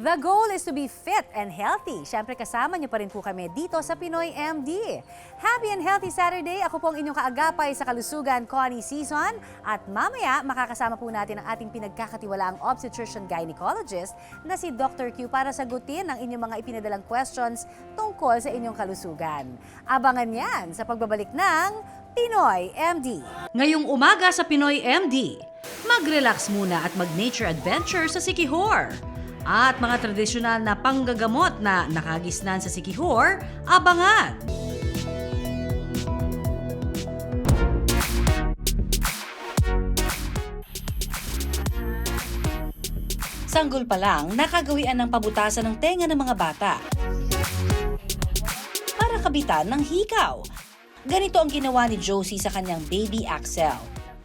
The goal is to be fit and healthy. Siyempre kasama niyo pa rin po kami dito sa Pinoy MD. Happy and healthy Saturday! Ako po ang inyong kaagapay sa kalusugan, Connie Season. At mamaya, makakasama po natin ang ating pinagkakatiwalaang obstetrician-gynecologist na si Dr. Q para sagutin ang inyong mga ipinadalang questions tungkol sa inyong kalusugan. Abangan yan sa pagbabalik ng Pinoy MD. Ngayong umaga sa Pinoy MD, mag-relax muna at mag-nature adventure sa Siquijor. At mga tradisyonal na panggagamot na nakagisnan sa Siquijor, abangan! Sanggol pa lang, nakagawian ng pabutasan ng tenga ng mga bata para kabitan ng hikaw. Ganito ang ginawa ni Josie sa kanyang baby Axel.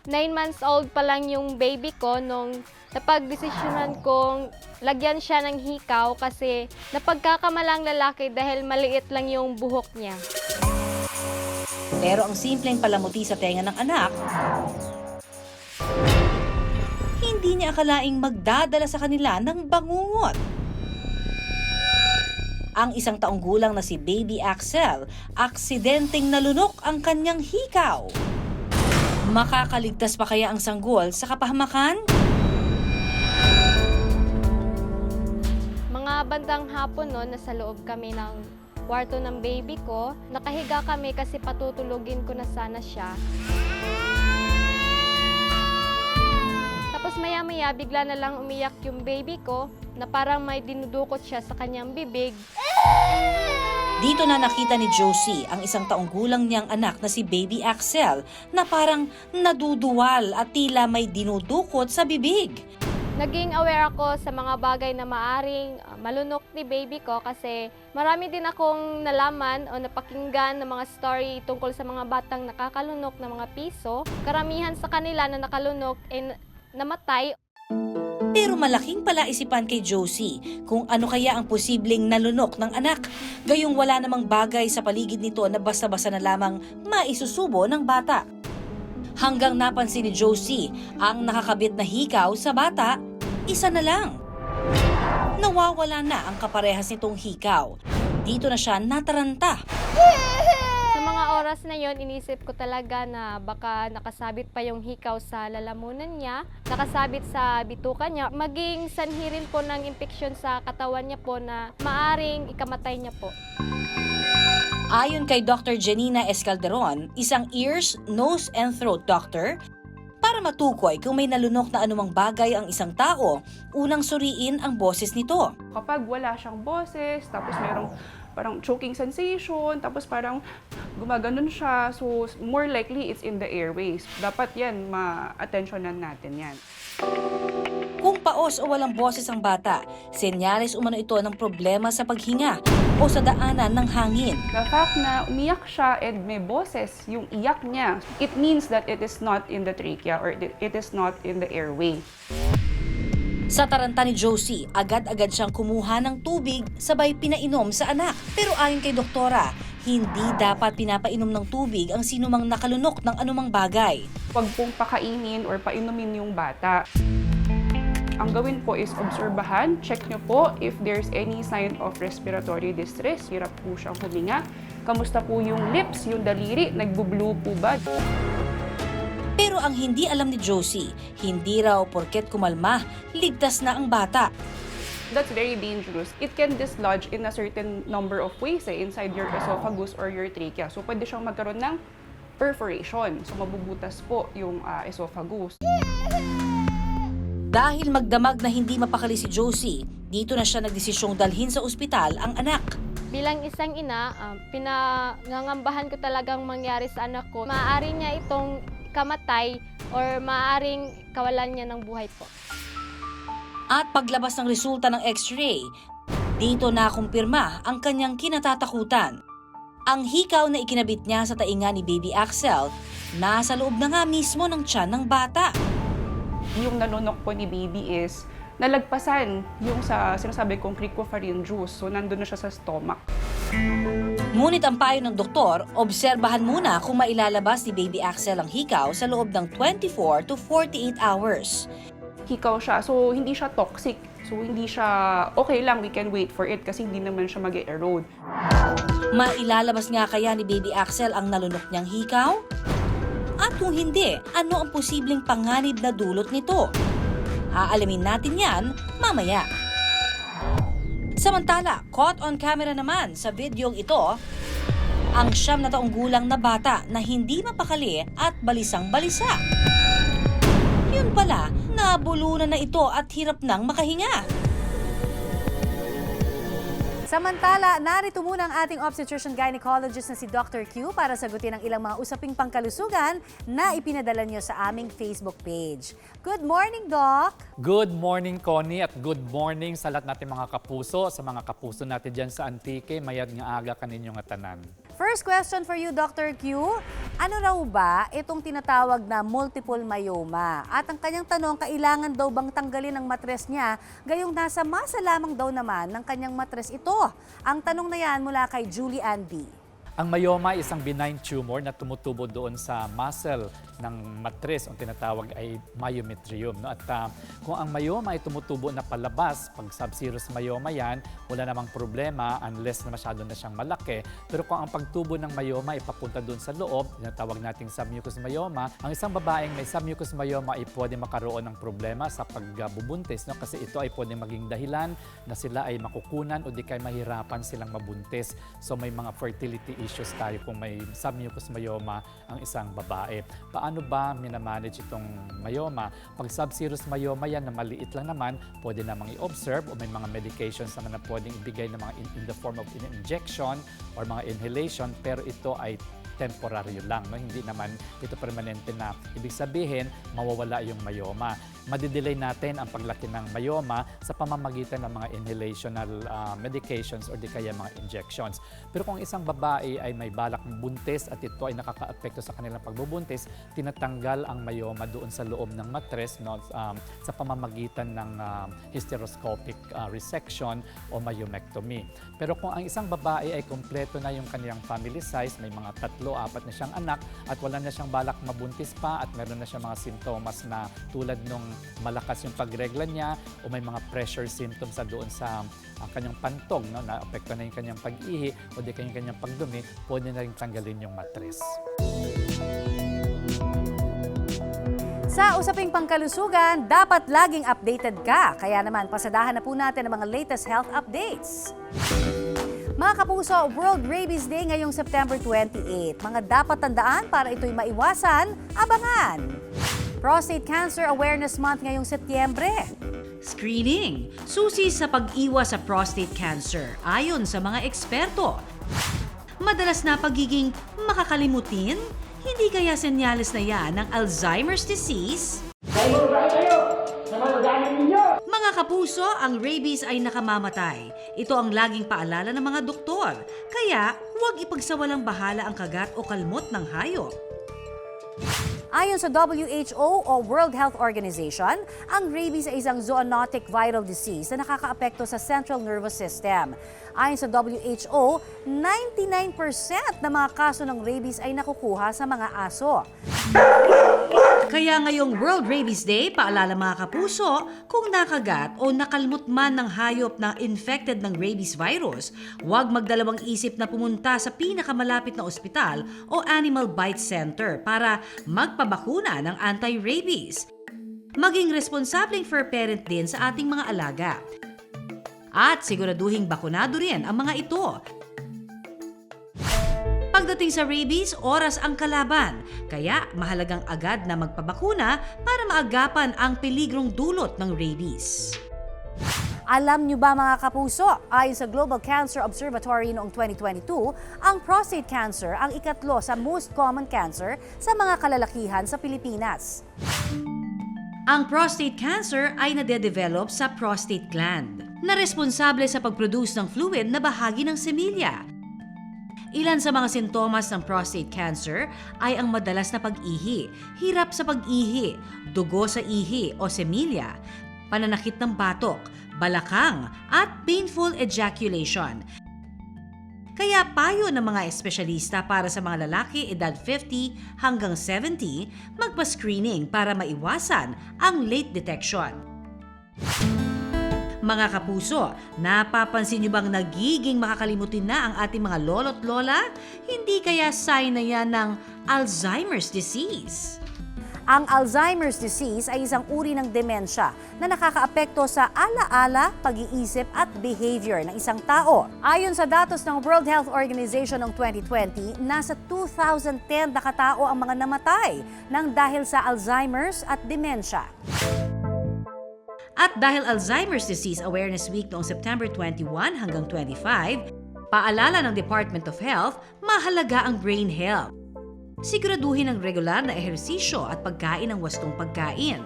9 months old pa lang yung baby ko nung napagdesisyonan kong lagyan siya ng hikaw kasi napagkakamalang lalaki dahil maliit lang yung buhok niya. Pero ang simpleng palamuti sa tenga ng anak, hindi niya akalaing magdadala sa kanila ng bangungot. Ang 1 taong gulang na si Baby Axel, aksidenteng nalunok ang kanyang hikaw. Makakaligtas pa kaya ang sanggol sa kapahamakan? Mga bandang hapon noon, nasa loob kami ng kwarto ng baby ko. Nakahiga kami kasi patutulugin ko na sana siya. Tapos maya-maya, bigla na lang umiyak yung baby ko na parang may dinudukot siya sa kanyang bibig. Dito na nakita ni Josie ang 1 taong gulang niyang anak na si Baby Axel na parang naduduwal at tila may dinudukot sa bibig. Naging aware ako sa mga bagay na maaring malunok ni baby ko kasi marami din akong nalaman o napakinggan ng mga story tungkol sa mga batang nakakalunok ng mga piso. Karamihan sa kanila na nakalunok ay namatay. Pero malaking palaisipan kay Josie kung ano kaya ang posibleng nalunok ng anak. Gayong wala namang bagay sa paligid nito na basta-basta na lamang maisusubo ng bata. Hanggang napansin ni Josie ang nakakabit na hikaw sa bata, isa na lang. Nawawala na ang kaparehas nitong hikaw. Dito na siya nataranta. Sa mga oras na yon, inisip ko talaga na baka nakasabit pa yung hikaw sa lalamunan niya, nakasabit sa bituka niya, maging sanhi rin po ng impeksyon sa katawan niya po na maaring ikamatay niya po. Ayon kay Dr. Janina Escalderon, isang ears, nose and throat doctor, para matukoy kung may nalunok na anumang bagay ang isang tao, unang suriin ang boses nito. Kapag wala siyang boses, tapos mayroong parang choking sensation, tapos parang gumaganon siya, so more likely it's in the airways. Dapat yan, ma-attentionan natin yan. Kung paos o walang boses ang bata, senyales umano ito ng problema sa paghinga o sa daanan ng hangin. The fact na umiyak siya and may boses, yung iyak niya, it means that it is not in the trachea or it is not in the airway. Sa taranta ni Josie, agad-agad siyang kumuha ng tubig sabay pinainom sa anak. Pero ayon kay doktora, hindi dapat pinapainom ng tubig ang sinumang nakalunok ng anumang bagay. Huwag pong pakainin or painumin yung bata. Ang gawin po is obserbahan, check nyo po if there's any sign of respiratory distress, hirap po siyang huminga. Kamusta po yung lips, yung daliri, nagbo-blue po ba? Pero ang hindi alam ni Josie, hindi raw porket kumalma, ligtas na ang bata. That's very dangerous. It can dislodge in a certain number of ways inside your esophagus or your trachea. So pwede siyang magkaroon ng perforation. So mabubutas po yung esophagus. Dahil magdamag na hindi mapakali si Josie, dito na siya nagdesisyong dalhin sa ospital ang anak. Bilang isang ina, pinangangambahan ko talagang mangyari sa anak ko. Maaari niya itong kamatay or maaaring kawalan niya ng buhay po. At paglabas ng resulta ng x-ray, dito na kumpirma ang kanyang kinatatakutan. Ang hikaw na ikinabit niya sa tainga ni Baby Axel, nasa loob na nga mismo ng tiyan ng bata. Yung nanunok po ni baby is nalagpasan yung sa sinasabi kong cricopharyngeus. So nandun na siya sa stomach. Ngunit ang payo ng doktor, obserbahan muna kung mailalabas ni Baby Axel ang hikaw sa loob ng 24 to 48 hours. Hikaw siya, so hindi siya toxic. So hindi siya okay lang, we can wait for it kasi hindi naman siya mag-erode. Mailalabas nga kaya ni Baby Axel ang nalunok niyang hikaw? At kung hindi, ano ang posibleng panganib na dulot nito? Aalamin natin yan mamaya. Samantala, caught on camera naman sa videong ito, ang 9 na taong gulang na bata na hindi mapakali at balisang-balisa. Yun pala, nabulunan na ito at hirap nang makahinga. Samantala, narito muna ang ating obstetrician gynecologist na si Dr. Q para sagutin ang ilang mga usaping pangkalusugan na ipinadala niyo sa aming Facebook page. Good morning, Doc! Good morning, Connie, at good morning sa lahat natin mga kapuso, sa mga kapuso natin dyan sa Antique, mayad nga aga kaninyong atanan. First question for you, Dr. Q. Ano raw ba itong tinatawag na multiple myoma? At ang kanyang tanong, kailangan daw bang tanggalin ang matres niya, gayong nasa masa lamang daw naman ng kanyang matres ito? Ang tanong na yan mula kay Julie Ann B. Ang myoma ay isang benign tumor na tumutubo doon sa muscle ng matres, ang tinatawag ay myometrium. No? At kung ang myoma ay tumutubo na palabas, pag subserous myoma yan, wala namang problema unless na masyado na siyang malaki. Pero kung ang pagtubo ng myoma ay papunta doon sa loob, tinatawag nating submucous myoma, ang isang babaeng may submucous myoma ay pwede makaroon ng problema sa pagbubuntis. No? Kasi ito ay pwede maging dahilan na sila ay makukunan o di kaya mahirapan silang mabuntis. So may mga fertility issues tayo kung may submucous myoma ang isang babae. Paano ba minamanage itong myoma? Pag subserous myoma yan na maliit lang naman, pwede namang i-observe o may mga medications naman na pwedeng ibigay na mga in the form of injection or mga inhalation, pero ito ay temporaryo lang, no? Hindi naman ito permanente na. Ibig sabihin, mawawala yung myoma. Madidelay natin ang paglaki ng myoma sa pamamagitan ng mga inhalational medications or di kaya mga injections. Pero kung isang babae ay may balak buntis at ito ay nakaka-apekto sa kanilang pagbubuntis, tinatanggal ang myoma doon sa loob ng matres, no? Sa pamamagitan ng hysteroscopic resection o myomectomy. Pero kung ang isang babae ay kompleto na yung kanyang family size, may mga 3-4 na siyang anak at wala na siyang balak mabuntis pa at meron na siyang mga sintomas na tulad nung malakas yung pagregla niya o may mga pressure symptoms sa doon sa kanyang pantog, no? Na-apekto na yung kanyang pag-ihi o di kanyang pagdumi, pwede na rin tanggalin yung matres. Sa usaping pangkalusugan, dapat laging updated ka. Kaya naman, pasadahan na po natin ang mga latest health updates. Mga kapuso, World Rabies Day ngayong September 28. Mga dapat tandaan para ito'y maiwasan, abangan. Prostate Cancer Awareness Month ngayong Setyembre. Screening, susi sa pag-iwas sa prostate cancer ayon sa mga eksperto. Madalas na pagiging makakalimutin, hindi kaya senyales na yan ng Alzheimer's disease? Mga kapuso, ang rabies ay nakamamatay. Ito ang laging paalala ng mga doktor. Kaya, huwag ipagsawalang bahala ang kagat o kalmot ng hayop. Ayon sa WHO o World Health Organization, ang rabies ay isang zoonotic viral disease na nakakaapekto sa central nervous system. Ayon sa WHO, 99% ng mga kaso ng rabies ay nakukuha sa mga aso. Kaya ngayong World Rabies Day, paalala mga kapuso, kung nakagat o nakalmot man ng hayop na infected ng rabies virus, huwag magdalawang isip na pumunta sa pinakamalapit na ospital o animal bite center para magpabakuna ng anti-rabies. Maging responsableng fur parent din sa ating mga alaga. At siguraduhing bakunado rin ang mga ito. Pagdating sa rabies, oras ang kalaban. Kaya mahalagang agad na magpabakuna para maagapan ang peligrong dulot ng rabies. Alam nyo ba mga kapuso, ayon sa Global Cancer Observatory noong 2022, ang prostate cancer ang ikatlo sa most common cancer sa mga kalalakihan sa Pilipinas. Ang prostate cancer ay nade-develop sa prostate gland, na responsable sa pag-produce ng fluid na bahagi ng semilya. Ilan sa mga sintomas ng prostate cancer ay ang madalas na pag-ihi, hirap sa pag-ihi, dugo sa ihi o semilya, pananakit ng batok, balakang, at painful ejaculation. Kaya payo ng mga espesyalista para sa mga lalaki edad 50 hanggang 70, magpa-screening para maiwasan ang late detection. Mga kapuso, napapansin niyo bang nagiging makakalimutin na ang ating mga lolo't lola? Hindi kaya sign na yan ng Alzheimer's disease? Ang Alzheimer's disease ay isang uri ng demensya na nakakaapekto sa alaala, pag-iisip at behavior ng isang tao. Ayon sa datos ng World Health Organization noong 2020, nasa 2,010 na katao ang mga namatay nang dahil sa Alzheimer's at demensya. At dahil Alzheimer's Disease Awareness Week noong September 21 hanggang 25, paalala ng Department of Health, mahalaga ang brain health. Siguraduhin ang regular na ehersisyo at pagkain ng wastong pagkain.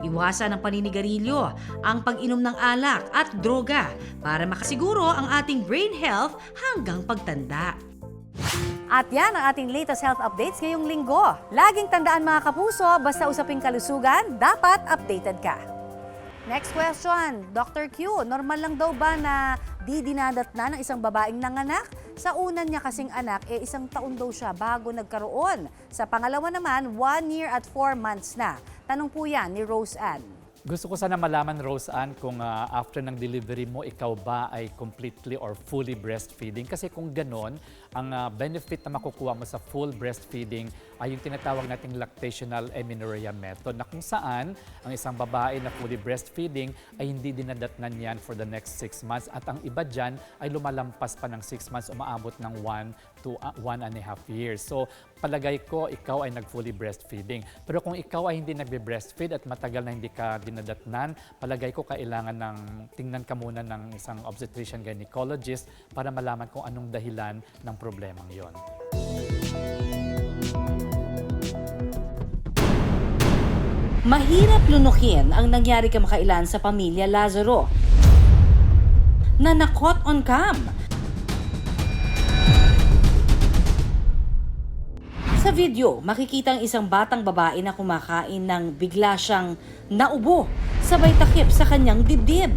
Iwasan ang paninigarilyo, ang pag-inom ng alak at droga para makasiguro ang ating brain health hanggang pagtanda. At yan ang ating latest health updates ngayong linggo. Laging tandaan mga kapuso, basta usaping kalusugan, dapat updated ka. Next question, Dr. Q, normal lang daw ba na di dinadatnan ng isang babaeng nanganak? Sa unan niya kasing anak, 1 taon daw siya bago nagkaroon. Sa pangalawa naman, 1 year at 4 months na. Tanong po yan ni Rose Ann. Gusto ko sana malaman, Rose Ann, kung after ng delivery mo, ikaw ba ay completely or fully breastfeeding? Kasi kung ganon, ang benefit na makukuha mo sa full breastfeeding ay yung tinatawag nating lactational amenorrhea method, na kung saan ang isang babae na fully breastfeeding ay hindi dinadatnan yan for the next 6 months. At ang iba dyan ay lumalampas pa ng 6 months, umaabot ng 1 to 1.5 years. So, palagay ko, ikaw ay nag-fully breastfeeding. Pero kung ikaw ay hindi nagbe-breastfeed at matagal na hindi ka dinadatnan, palagay ko kailangan ng tingnan ka muna ng isang obstetrician gynecologist para malaman kung anong dahilan ng problemang yon. Mahirap lunukin ang nangyari kamakailan sa pamilya Lazaro na na-caught on cam. Sa video, makikita ang isang batang babae na kumakain ng bigla siyang naubo, sabay takip sa kanyang dibdib.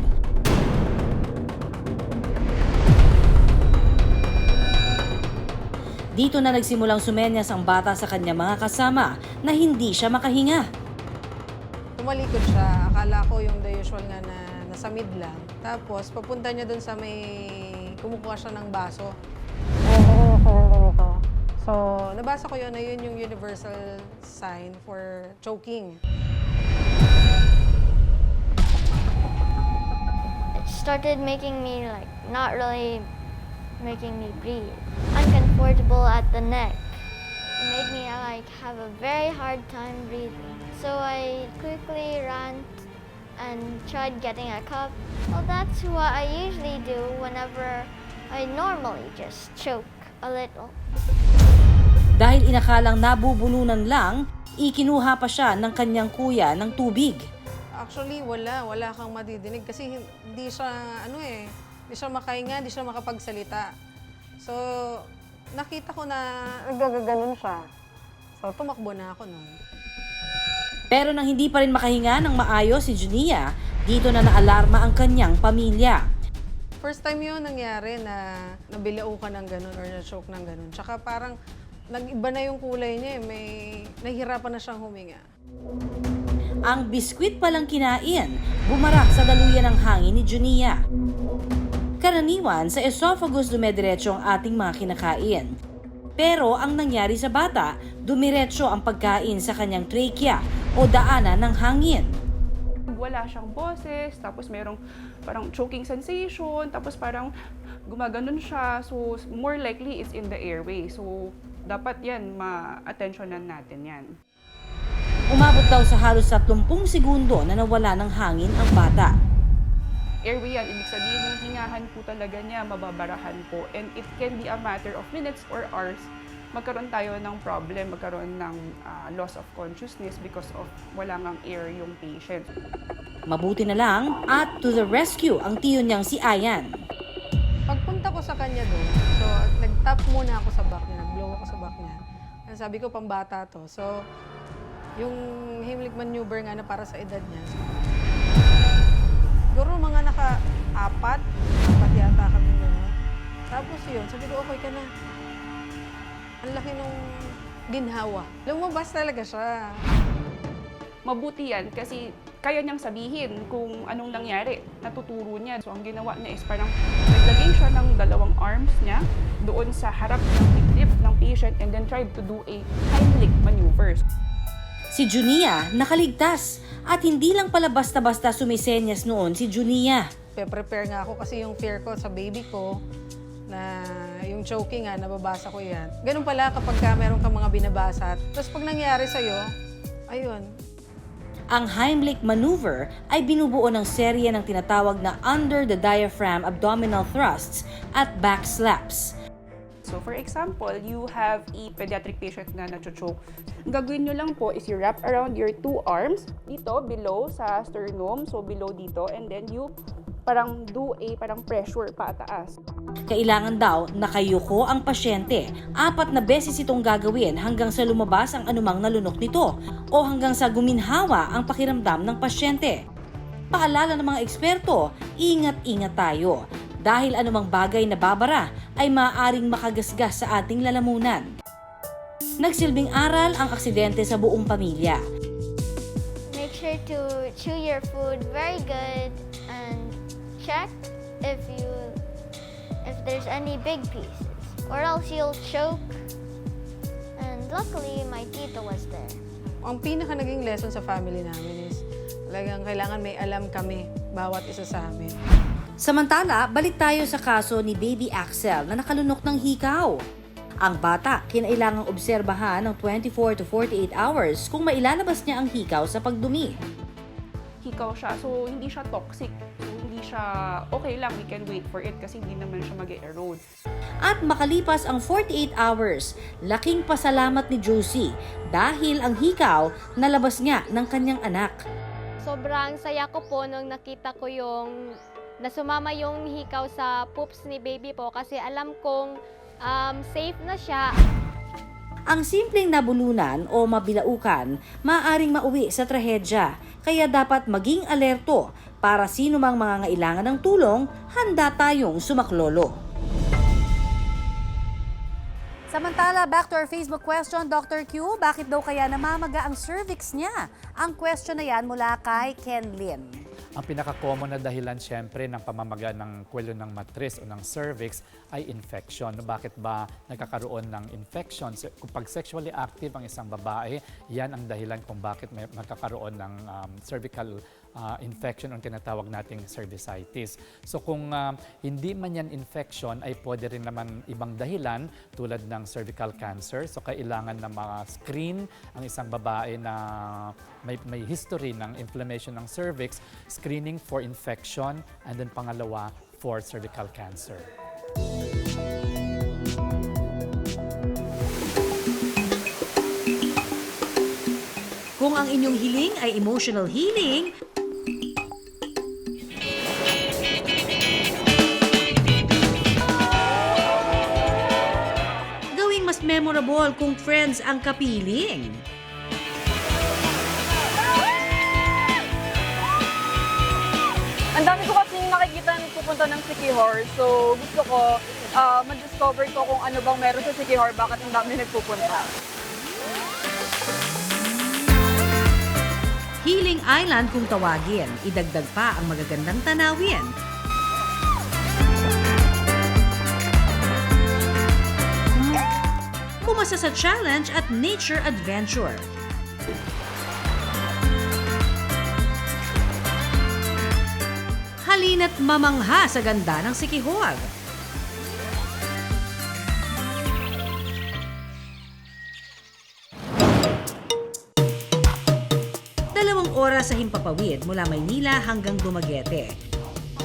Dito na nagsimulang sumenyas ang bata sa kanyang mga kasama na hindi siya makahinga. Tumalikod siya. Akala ko yung the usual nga na nasa mid lang. Tapos, papunta niya dun sa may kumukuha siya ng baso. So, nabasa ko yun na yun yung universal sign for choking. It started making me like not really making me breathe. Uncomfortable at the neck. It made me like have a very hard time breathing. So I quickly ran and tried getting a cup. Well, that's what I usually do whenever I normally just choke a little. Dahil inakalang nabubulunan lang, ikinuha pa siya ng kanyang kuya ng tubig. Actually, wala kang madidinig kasi hindi siya, hindi siya makahinga, hindi siya makapagsalita. So, nakita ko na nagagaganon siya. So, tumakbo na ako nun. Pero nang hindi pa rin makahinga ng maayos si Junia, dito na naalarma ang kanyang pamilya. First time yun nangyari na nabilao ka ng ganun or na-choke ng ganun. Tsaka parang nag-iba na yung kulay niya, nahihirapan na siyang huminga. Ang biskwit palang kinain, bumarak sa daluyan ng hangin ni Junia. Karaniwan, sa esophagus dumidiretso ang ating mga kinakain. Pero ang nangyari sa bata, dumiretso ang pagkain sa kanyang trachea o daanan ng hangin. Wala siyang boses, tapos merong parang choking sensation, tapos parang gumaganon siya. So, more likely it's in the airway. So, dapat yan, ma-attentionan natin yan. Umabot daw sa halos 30 segundo na nawala ng hangin ang bata. Airway yan, ibig sabihin yung hingahan po talaga niya, mababarahan po. And it can be a matter of minutes or hours. Magkaroon tayo ng problem, magkaroon ng loss of consciousness because of wala ngang air yung patient. Mabuti na lang at to the rescue ang tiyo niyang si Ayan. Pagpunta ko sa kanya doon, so nag-tap muna ako sa back niya, nag-blow ako sa back niya. And sabi ko, pambata to. So, yung Heimlich maneuver nga na para sa edad niya. Siguro mga naka-4 yata kami gano'n. Tapos yun, sabi ko, okay ka na. Ang laki nung ginhawa. Lumabas talaga siya. Mabuti yan kasi kaya niyang sabihin kung anong nangyari, natuturo niya. So ang ginawa niya is parang naglagay siya ng dalawang arms niya doon sa harap ng dibdib ng patient and then tried to do a Heimlich maneuver. Si Junia nakaligtas at hindi lang pala basta-basta sumisenyas noon si Junia. Prepare nga ako kasi yung fear ko sa baby ko na yung choking nga, nababasa ko yan. Ganun pala kapag meron kang mga binabasa. Tapos pag nangyari sa'yo, ayun. Ang Heimlich maneuver ay binubuo ng serye ng tinatawag na under the diaphragm abdominal thrusts at back slaps. So for example, you have a pediatric patient na nacho-choke. Ang gagawin nyo lang po is you wrap around your two arms dito below sa sternum, so below dito, and then you parang do a parang pressure pataas. Kailangan daw nakayuko ang pasyente. 4 na beses itong gagawin hanggang sa lumabas ang anumang nalunok nito o hanggang sa guminhawa ang pakiramdam ng pasyente. Paalala ng mga eksperto, ingat-ingat tayo dahil anumang bagay na babara ay maaaring makagasgas sa ating lalamunan. Nagsilbing aral ang aksidente sa buong pamilya. Make sure to chew your food very good and check if there's any big pieces, or else you'll choke. And luckily, my tito was there. Ang pinaka naging lesson sa family namin is talagang kailangan may alam kami, bawat isa sa amin. Samantala, balik tayo sa kaso ni Baby Axel na nakalunok ng hikaw. Ang bata kinailangang obserbahan ng 24 to 48 hours kung mailalabas niya ang hikaw sa pagdumi. Hikaw siya, so hindi siya toxic. So hindi siya okay lang, we can wait for it kasi hindi naman siya mag-erode. At makalipas ang 48 hours, laking pasalamat ni Josie dahil ang hikaw nalabas nga ng kanyang anak. Sobrang saya ko po nung nakita ko yung nasumama yung hikaw sa poops ni baby po kasi alam kong safe na siya. Ang simpleng nabulunan o mabilaukan maaaring mauwi sa trahedya, kaya dapat maging alerto para sino mang mangangailangan ng tulong, handa tayong sumaklolo. Samantala, back to our Facebook question, Dr. Q, bakit daw kaya namamaga ang cervix niya? Ang question na yan mula kay Ken Lin. Ang pinaka-common na dahilan siyempre ng pamamaga ng kwelyo ng matris o ng cervix ay infection. Bakit ba nagkakaroon ng infection? Kung sexually active ang isang babae, yan ang dahilan kung bakit may magkakaroon ng cervical infection o tinatawag nating cervicitis. So kung hindi man yan infection, ay pwede rin naman ibang dahilan tulad ng cervical cancer. So kailangan na ma-screen ang isang babae na may history ng inflammation ng cervix, screening for infection, and then pangalawa for cervical cancer. Kung ang inyong hiling ay emotional healing, gawing mas memorable kung friends ang kapiling. Ang dami ko kasi nakikita na pupunta ng Siquijor. So gusto ko ma-discover ko kung ano bang meron sa Siquijor, bakit ang dami nagpupunta. Healing Island kung tawagin, idagdag pa ang magagandang tanawin. Pumasa sa challenge at nature adventure. Halina't mamangha sa ganda ng Siquijor. Oras sa himpapawid mula Maynila hanggang Dumaguete.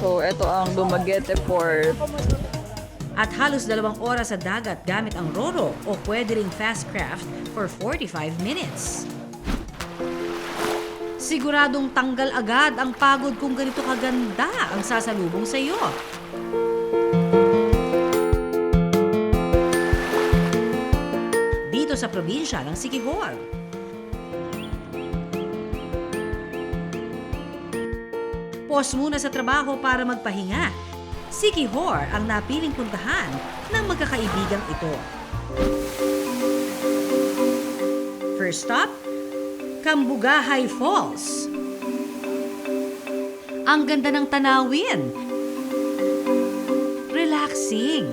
So ito ang Dumaguete Port. At halos 2 oras sa dagat gamit ang Roro o pwede ring fast craft for 45 minutes. Siguradong tanggal agad ang pagod kung ganito kaganda ang sasalubong sa iyo. Dito sa probinsya ng Siquijor. Pause muna sa trabaho para magpahinga. Siquijor ang napiling puntahan ng magkakaibigang ito. First stop, Cambugahay Falls. Ang ganda ng tanawin. Relaxing.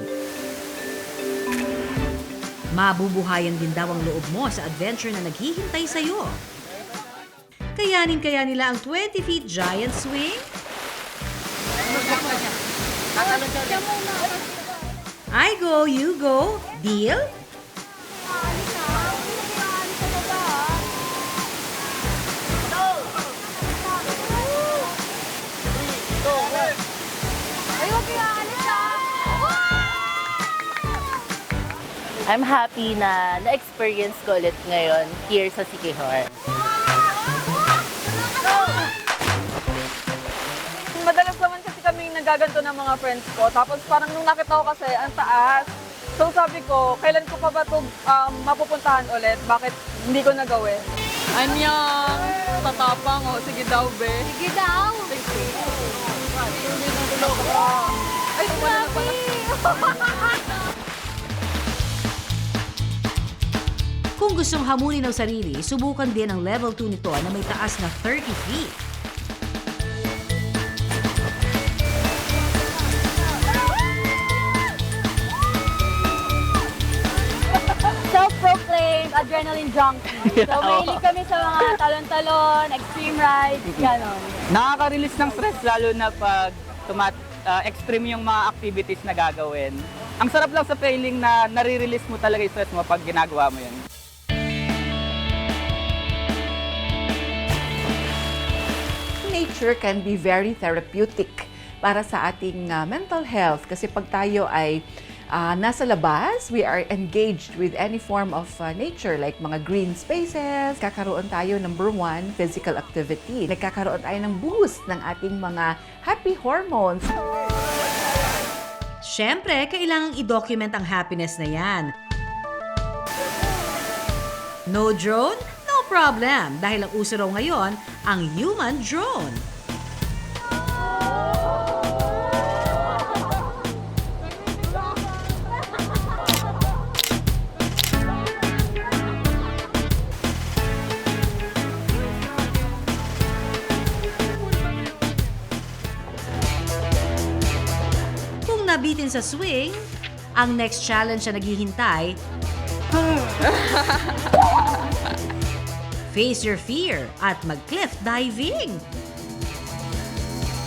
Mabubuhayan din daw ang loob mo sa adventure na naghihintay sa'yo. Kayanin kaya nila ang 20 feet giant swing? I go, you go. Deal? I'm happy na na-experience ko ulit ngayon here sa Siquijor. Madalas naman kasi kami nagaganto ng mga friends ko. Tapos parang nung nakita ko kasi, ang taas. So sabi ko, kailan ko pa ba ito mapupuntahan ulit? Bakit hindi ko nagawin? Anyang! Tatapang oh. Sige daw, be. Sige daw! Ay, grabe! Kung gustong hamunin ang sarili, subukan din ang level 2 nito na may taas na 30 feet. Self-proclaimed adrenaline junkie. So, mahilig kami sa mga talon-talon, extreme rides, gano'n. Nakaka-release ng stress lalo na pag extreme yung mga activities na gagawin. Ang sarap lang sa feeling na nare-release mo talaga yung stress mo pag ginagawa mo yun. Nature can be very therapeutic para sa ating mental health kasi pag tayo ay nasa labas, we are engaged with any form of nature like mga green spaces. Kakaroon tayo, number 1, physical activity. Nagkakaroon tayo ng boost ng ating mga happy hormones. Siyempre, kailangang i-document ang happiness na yan. No drone? No problem, dahil ang uso raw ngayon, ang human drone. Kung nabitin sa swing, ang next challenge na naghihintay, face your fear at mag-cliff diving.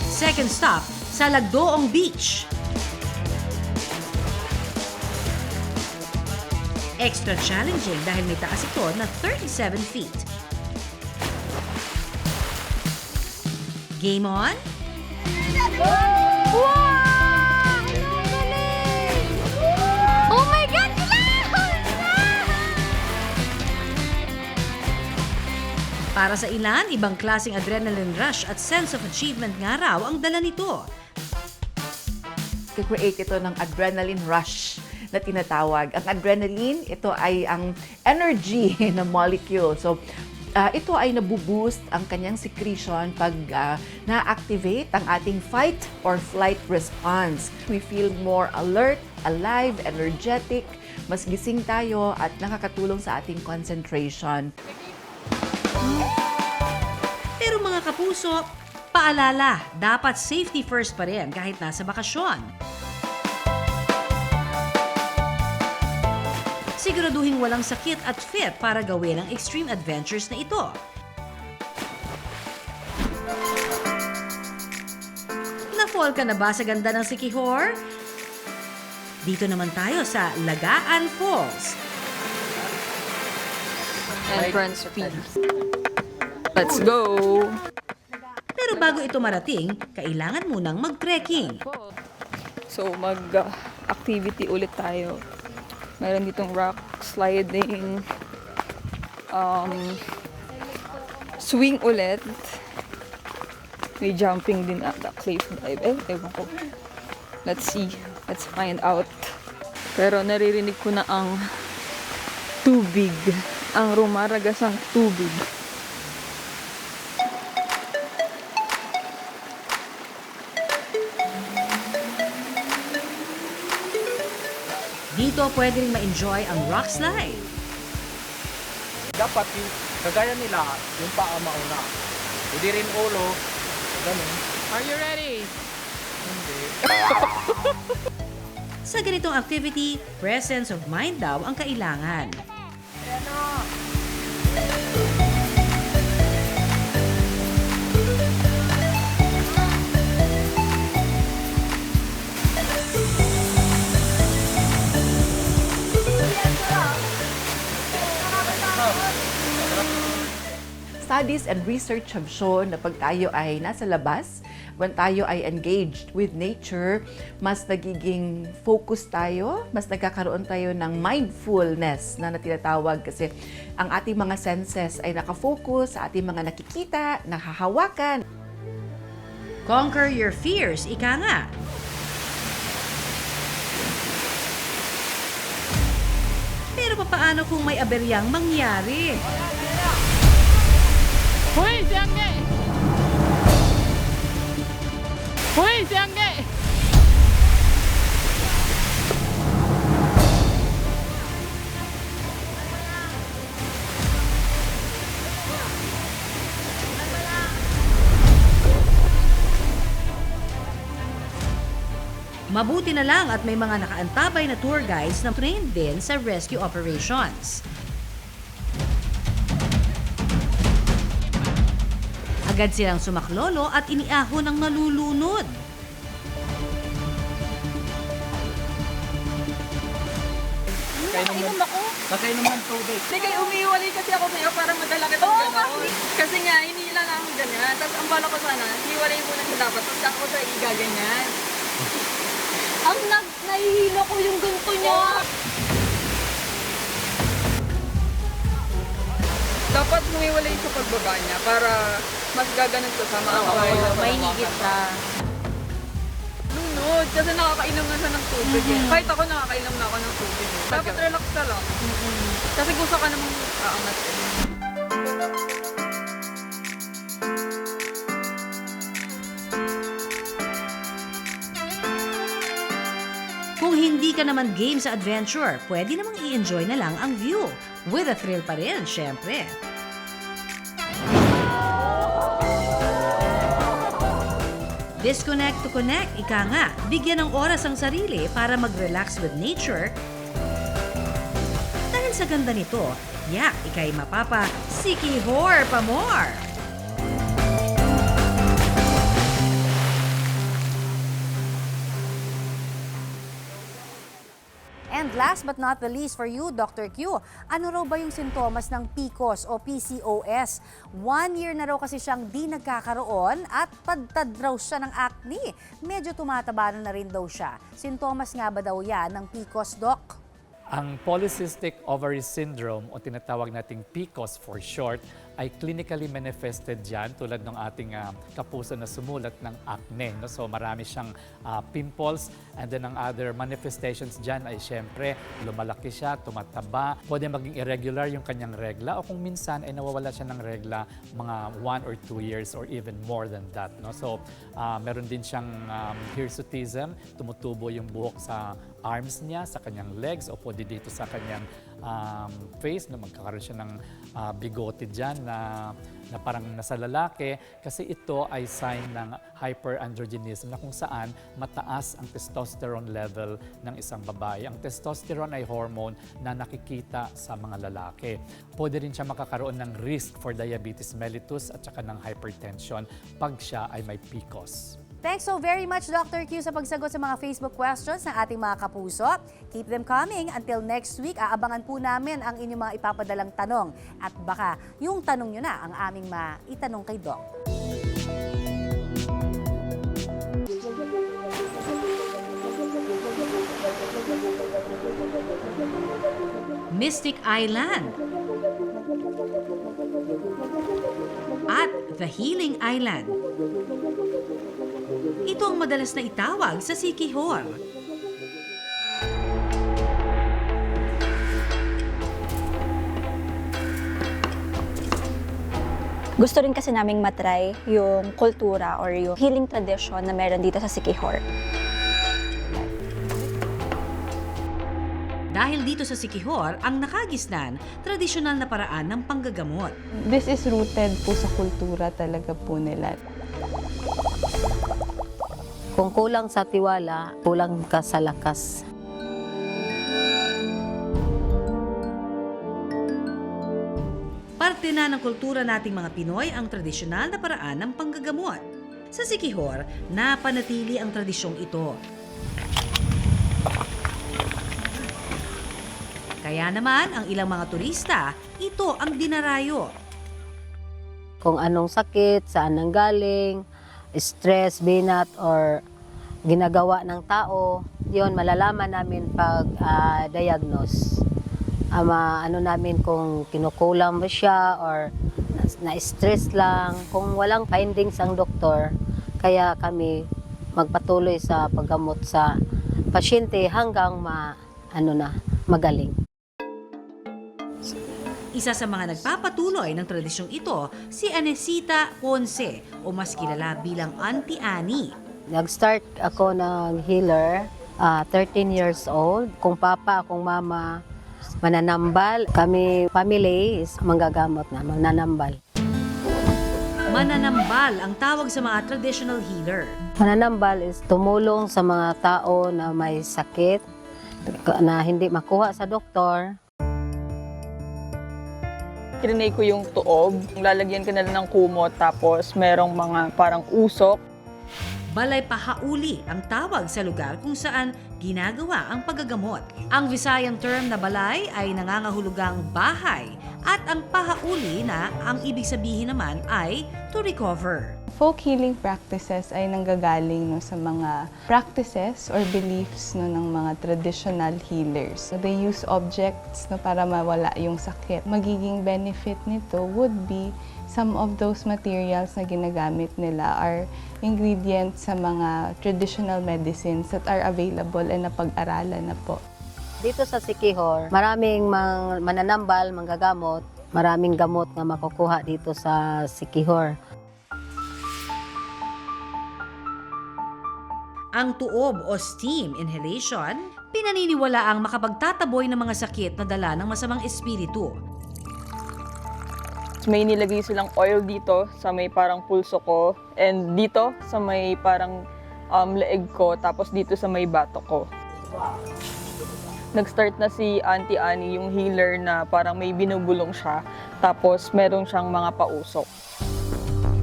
Second stop, sa Lagdoong Beach. Extra challenging dahil may taas ito na 37 feet. Game on? Oh my God! Para sa ilan, ibang klaseng adrenaline rush at sense of achievement nga raw ang dala nito. Create ito ng adrenaline rush na tinatawag. Ang adrenaline, ito ay ang energy na molecule. So, ito ay nabuboost ang kanyang secretion pag na-activate ang ating fight or flight response. We feel more alert, alive, energetic, mas gising tayo at nakakatulong sa ating concentration. Pero mga kapuso, paalala, dapat safety first pa rin kahit nasa bakasyon. Siguraduhin walang sakit at fit para gawin ang extreme adventures na ito. Na-fall ka na ba sa ganda ng Siquijor? Dito naman tayo sa Lagaan Falls. Entrance fee. Let's go! Pero bago ito marating, kailangan munang mag-trekking. So, mag-activity ulit tayo. Meron ditong rock sliding, swing ulit. May jumping din at the cliff dive. Ewan ko. Let's see. Let's find out. Pero naririnig ko na ang tubig. Ang rumaragasang tubig. Dito pwede rin ma-enjoy ang rock slide. Dapat yung kagaya nila, yung paa mauna. Hindi rin ulo, ganun. Are you ready? Sa ganitong activity, presence of mind daw ang kailangan. Studies and research have shown na pag tayo ay nasa labas, when tayo ay engaged with nature, mas nagiging focus tayo, mas nagkakaroon tayo ng mindfulness na tinatawag kasi ang ating mga senses ay nakafocus sa ating mga nakikita, nakahawakan. Conquer your fears, ika nga. Pero papaano kung may aberyang mangyari? Huy, Siangge! Huy, Siangge! Mabuti na lang at may mga nakaantabay na tour guides na trained din sa rescue operations. Agad silang sumaklolo at iniahon ng nalulunod. Nakainom ako. Nakainom ng tubig. Sige, umiiwalay kasi ako sa'yo para madala kita ng gano'n. Kasi nga, hinihila na akong ganyan. Tapos ang bala ko sana, hiwalay mo na siya dapat. Tapos ako sa igaganyan. Ang nahihilo ko yung ganito niya. Dapat humiwalay siya pagbaba niya para mas gaganon siya sa mga kamay. May higit na. Lunod, kasi nakakainom na siya ng tubig eh. Kahit ako nakakainom na ako ng tubig eh. Dapat relax ka lang. Kasi gusto ka namang aangat eh. Kung hindi ka naman game sa adventure, pwede namang i-enjoy na lang ang view. With a thrill pa rin, syempre. Disconnect to connect, ika nga. Bigyan ng oras ang sarili para mag-relax with nature. Dahil sa ganda nito, yak, ikay mapapa, sikihor pa more! And last but not the least for you, Dr. Q, ano raw ba yung sintomas ng PCOS o PCOS? 1 year na raw kasi siyang di nagkakaroon at padtad raw siya ng acne. Medyo tumataba na rin daw siya. Sintomas nga ba daw yan ng PCOS, Doc? Ang polycystic ovary syndrome o tinatawag nating PCOS for short ay clinically manifested dyan tulad ng ating kapuso na sumulat ng acne. No? So marami siyang pimples and then ang other manifestations dyan ay syempre lumalaki siya, tumataba. Pwede maging irregular yung kanyang regla o kung minsan ay nawawala siya ng regla mga 1 or 2 years or even more than that. No? So meron din siyang hirsutism, tumutubo yung buhok sa arms niya, sa kanyang legs o pwede dito sa kanyang face na magkakaroon siya ng bigote dyan na parang nasa lalaki kasi ito ay sign ng hyperandrogenism na kung saan mataas ang testosterone level ng isang babae. Ang testosterone ay hormone na nakikita sa mga lalaki. Pwede rin siya makakaroon ng risk for diabetes mellitus at saka ng hypertension pag siya ay may PCOS. Thanks so very much, Dr. Q, sa pagsagot sa mga Facebook questions ng ating mga kapuso. Keep them coming. Until next week, aabangan po namin ang inyong mga ipapadalang tanong. At baka yung tanong nyo na ang aming maitanong kay Doc. Mystic Island at The Healing Island. Ito ang madalas na itawag sa Sikihor. Gusto rin kasi naming matry yung kultura or yung healing tradition na meron dito sa Sikihor. Dahil dito sa Sikihor, ang nakagisnan, tradisyonal na paraan ng panggagamot. This is rooted po sa kultura talaga po nila. Kung kulang sa tiwala, kulang ka sa lakas. Parte na ng kultura nating mga Pinoy ang tradisyonal na paraan ng panggagamot. Sa Siquijor, napanatili ang tradisyong ito. Kaya naman, ang ilang mga turista, ito ang dinarayo. Kung anong sakit, saan nanggaling, stress, binat, or ginagawa ng tao, yun malalaman namin pag diagnose. Ano namin kung kinukulang ba siya or na-stress lang. Kung walang findings ang doktor, kaya kami magpatuloy sa paggamot sa pasyente hanggang magaling. Isa sa mga nagpapatuloy ng tradisyong ito, si Anesita Ponce o mas kilala bilang Auntie Annie. Nag-start ako ng healer, 13 years old. Kung papa, kung mama, mananambal. Kami, family, is manggagamot na, mananambal. Mananambal ang tawag sa mga traditional healer. Mananambal is tumulong sa mga tao na may sakit, na hindi makuha sa doktor. Trinay ko yung tuob. Lalagyan ka na lang ng kumot tapos merong mga parang usok. Balay pahauli ang tawag sa lugar kung saan ginagawa ang paggagamot. Ang Visayan term na balay ay nangangahulugang bahay at ang pahauli na ang ibig sabihin naman ay to recover. Folk healing practices ay nanggagaling sa mga practices or beliefs ng mga traditional healers. So they use objects para mawala yung sakit. Magiging benefit nito would be some of those materials na ginagamit nila are ingredients sa mga traditional medicines that are available and napag-aralan na po. Dito sa Siquijor, maraming mananambal, manggagamot, maraming gamot na makukuha dito sa Siquijor. Ang tuob o steam inhalation, pinaniniwala ang makapagtataboy ng mga sakit na dala ng masamang espiritu. May nilagay silang oil dito sa may parang pulso ko and dito sa may parang leeg ko tapos dito sa may batok ko. Nag-start na si Auntie Annie, yung healer na parang may binubulong siya tapos meron siyang mga pausok.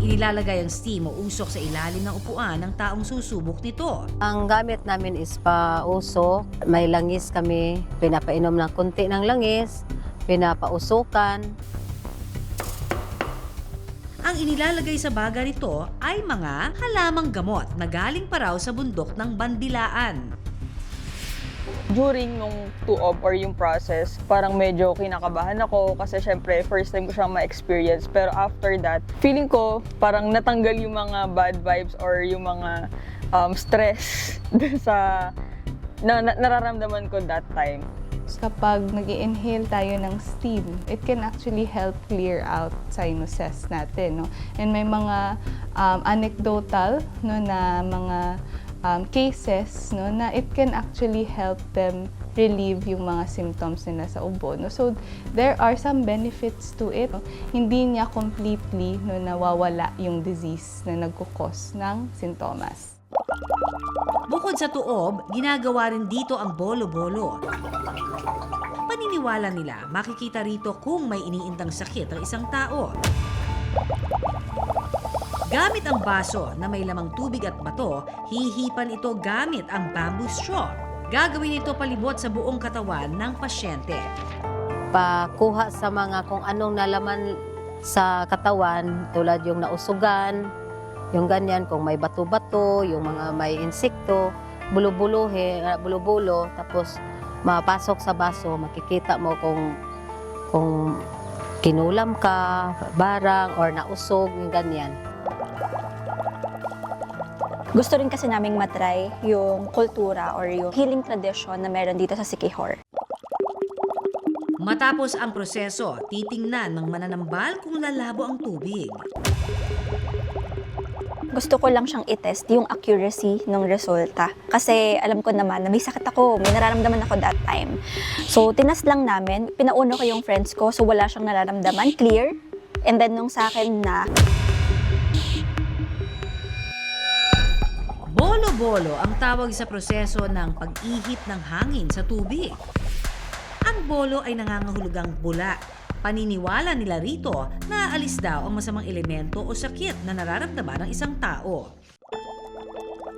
Inilalagay ang steam o usok sa ilalim ng upuan ng taong susubok nito. Ang gamit namin is pausok. May langis kami, pinapainom ng konti ng langis, pinapausukan. Ang inilalagay sa baga nito ay mga halamang gamot na galing pa raw sa bundok ng Bandilaan. During nung tuob or yung process, parang medyo kinakabahan ako kasi syempre first time ko siyang ma-experience. Pero after that, feeling ko parang natanggal yung mga bad vibes or yung mga stress sa nararamdaman ko that time. Kapag nag-i-inhale tayo ng steam, it can actually help clear out sinuses natin. And may mga anecdotal na mga cases na it can actually help them relieve yung mga symptoms nila sa ubo. So there are some benefits to it. Hindi niya completely nawawala yung disease na nagkukos ng sintomas. Bukod sa tuob, ginagawa rin dito ang bolo-bolo. Paniniwala nila, makikita rito kung may iniindang sakit ang isang tao. Gamit ang baso na may lamang tubig at bato, hihipan ito gamit ang bamboo straw. Gagawin ito palibot sa buong katawan ng pasyente. Pakuha sa mga kung anong nalaman sa katawan, tulad yung nausugan, yung ganyan, kung may bato-bato, yung mga may insekto, bulo-bulo, tapos mapasok sa baso, makikita mo kung kinulam ka, barang, or nausog, yung ganyan. Gusto rin kasi naming matry yung kultura or yung healing tradition na meron dito sa Siquijor. Matapos ang proseso, titingnan ng mananambal kung lalabo ang tubig. Gusto ko lang siyang i-test yung accuracy ng resulta. Kasi alam ko naman na may sakit ako, may nararamdaman ako that time. So, tinest lang namin, pinauno ko yung friends ko, so wala siyang nararamdaman, clear. And then nung sa akin na, Bolo-bolo ang tawag sa proseso ng pag-ihip ng hangin sa tubig. Ang bolo ay nangangahulugang bula. Paniniwala nila rito na aalis daw ang masamang elemento o sakit na nararamdaman ng isang tao.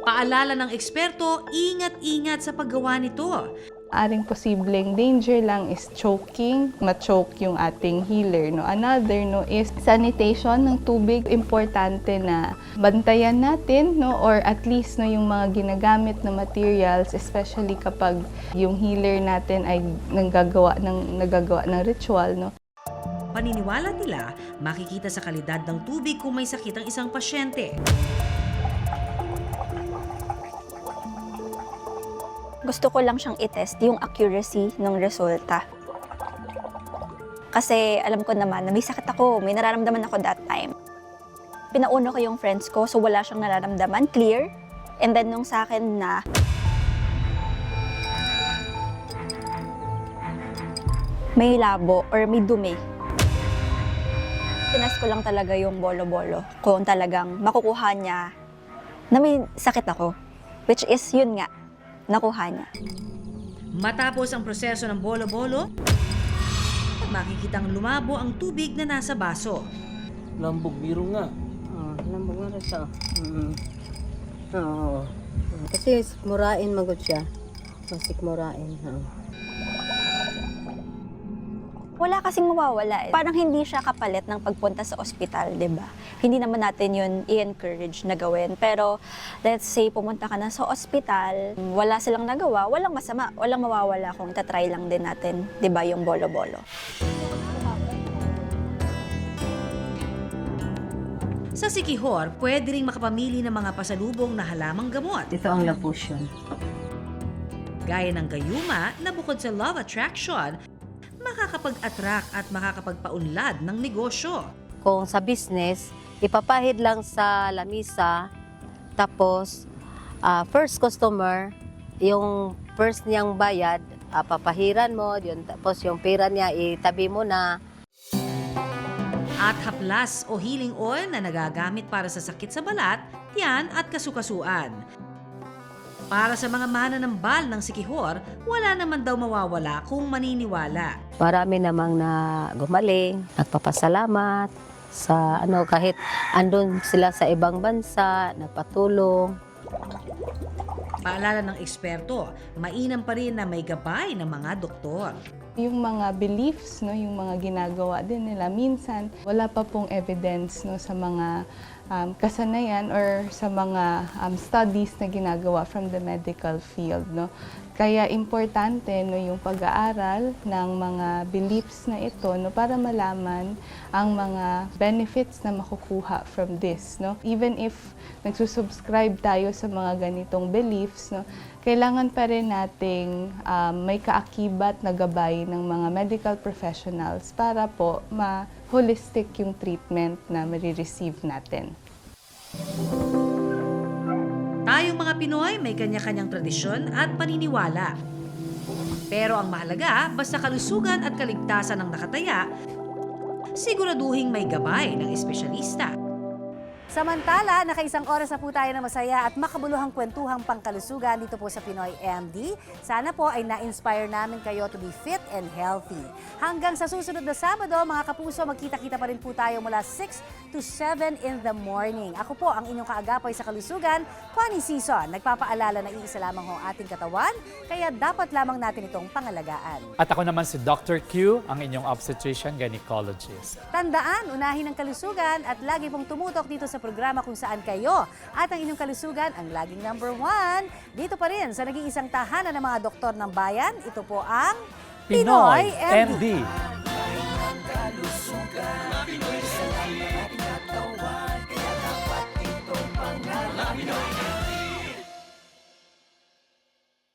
Paalala ng eksperto, ingat-ingat sa paggawa nito. Aring posibleng danger lang is choking, ma-choke yung ating healer. No? Another is sanitation ng tubig. Importante na bantayan natin, no? Or at least yung mga ginagamit na materials, especially kapag yung healer natin ay nagagawa ng ritual. No? Paniniwala nila, makikita sa kalidad ng tubig kung may sakit ang isang pasyente. Gusto ko lang siyang i-test yung accuracy ng resulta. Kasi alam ko naman na may sakit ako, may nararamdaman ako that time. Pinauna ko yung friends ko, so wala siyang nararamdaman, clear. And then nung sa akin na may labo or may dumi, tinas ko lang talaga yung bolo-bolo kung talagang makukuha niya na may sakit ako. Which is yun nga, nakuha niya. Matapos ang proseso ng bolo-bolo, makikitang lumabo ang tubig na nasa baso. Lambog, biro nga. Lambog nga siya. Oo. Kasi murain magod siya. Masik murain. Wala kasing mawawala eh. Parang hindi siya kapalit ng pagpunta sa ospital, di ba? Hindi naman natin yun i-encourage na gawin. Pero let's say pumunta ka na sa ospital, wala silang nagawa, walang masama, walang mawawala kung tatry lang din natin, di ba, yung bolo-bolo. Sa Siquijor, pwede ring makapamili ng mga pasalubong na halamang gamot. Ito ang Lapution. Gaya ng gayuma na bukod sa love attraction, makakapag-attract at makakapagpaunlad ng negosyo. Kung sa business, ipapahid lang sa lamisa, tapos first customer, yung first niyang bayad, papahiran mo, yun, tapos yung pera niya itabi mo na. At haplas o healing oil na nagagamit para sa sakit sa balat, tiyan at kasukasuan. Para sa mga mananambal ng Siquijor, wala naman daw mawawala kung maniniwala. Marami namang na gumaling, nagpapasalamat sa kahit andun sila sa ibang bansa, nagpatulong. Paalala ng eksperto, mainam pa rin na may gabay ng mga doktor. Yung mga beliefs, yung mga ginagawa din nila, minsan wala pa pong evidence sa mga kasanayan or sa mga studies na ginagawa from the medical field. Kaya importante yung pag-aaral ng mga beliefs na ito para malaman ang mga benefits na makukuha from this. Even if nagsusubscribe tayo sa mga ganitong beliefs, kailangan pa rin nating may kaakibat na gabay ng mga medical professionals para po holistic yung treatment na marireceive natin. Tayong mga Pinoy may kanya-kanyang tradisyon at paniniwala. Pero ang mahalaga, basta kalusugan at kaligtasan ng nakataya, siguraduhing may gabay ng espesyalista. Samantala, nakaisang oras na po tayo na masaya at makabuluhang kwentuhang pangkalusugan dito po sa Pinoy MD. Sana po ay na-inspire namin kayo to be fit and healthy. Hanggang sa susunod na Sabado, mga kapuso, magkita-kita pa rin po tayo mula 6 to 7 in the morning. Ako po ang inyong kaagapay sa kalusugan, Connie Season. Nagpapaalala na iisa lamang ho ating katawan, kaya dapat lamang natin itong pangalagaan. At ako naman si Dr. Q, ang inyong obstetrician gynecologist. Tandaan, unahin ang kalusugan at lagi pong tumutok dito sa programa kung saan kayo at ang inyong kalusugan ang laging #1. Dito pa rin sa nag-iisang tahanan ng mga doktor ng bayan, ito po ang Pinoy MD.